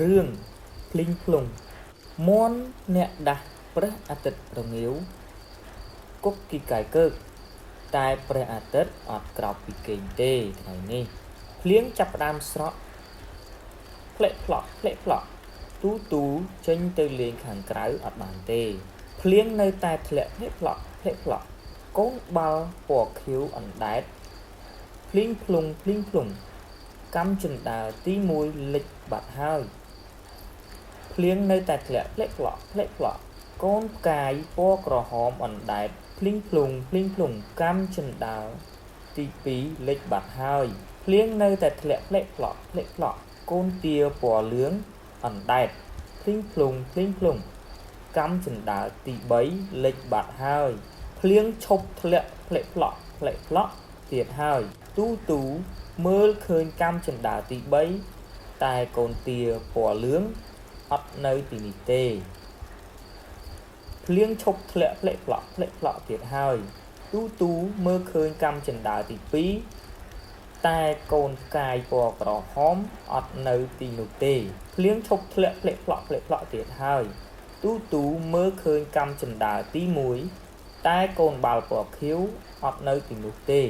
រឿងភ្លីងភ្លុងមន់អ្នកដាស់ព្រះអាទិត្យរងាវគុកគីកាយកើកតែព្រះអាទិត្យអត់ក្រោកពីគេងទេថ្ងៃនេះភ្លៀងចាប់ផ្ដើមស្រក់ផ្លេកផ្លោក់ទូចេញទៅលេងខាងក្រៅអត់បានទេភ្លៀងនៅតែធ្លាក់ផ្លេកផ្លោក់កូនបាល់ពណ៌ខៀវអណ្ដែតភ្លីងភ្លុងកម្មចិន្តាទី1លិចបាត់ហើយភ្លៀងនៅតែធ្លាក់ផ្លេកផ្លោក់កូនផ្កាយពណ៌ក្រហមអណ្ដែតភ្លីងភ្លុងកម្មចិន្តាទី2លិចបាត់ហើយភ្លៀងនៅតែធ្លាក់ផ្លេកផ្លោក់កូនទាពណ៌លឿងអណ្ដែតភ្លីងភ្លុងកម្មចិន្តាទី3លិចបាត់ហើយភ្លៀងឈប់ធ្លាក់ផ្លេកផ្លោក់ទៀតហើយទូមើលឃើញកម្មចិន្តាទី3តែកូនទាពណ៌លឿងអត់នៅទីនេះទេភ្លៀងឈប់ធ្លាក់ផ្លេកផ្លោក់ទៀតហើយទូមើលឃើញកម្មចិន្តាទី2តែកូនផ្កាយពណ៌ក្រហមអត់នៅទីនោះទេភ្លៀងឈប់ធ្លាក់ផ្លេកផ្លោក់ទៀតហើយទូមើលឃើញកម្មចិន្តាទី1តែកូនបាល់ពណ៌ខៀវអត់នៅទីនោះទេ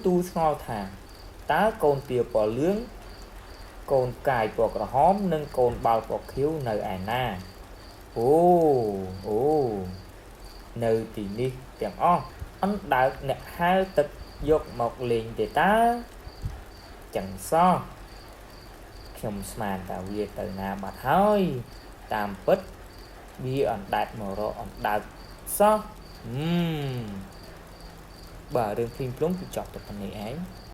ទូស្ងល់ថាតើកូនទាពណ៌លឿងកូនផ្កាយពណ៌ក្រហមនិងកូនបាល់ពណ៌ខៀវនៅឯណាអូនៅទីនេះទាំងអស់អណ្ដើកអ្នកហែលទឹកយកមកលេងទេតើចឹងសោះខ្ញុំស្មានថាវាទៅណាបាត់ហើយតាមពិតវាអណ្ដែតមករកអណ្ដើកសោះបាទរឿងភ្លីងភ្លុងគឺចប់តែប៉ុណ្្នេះឯង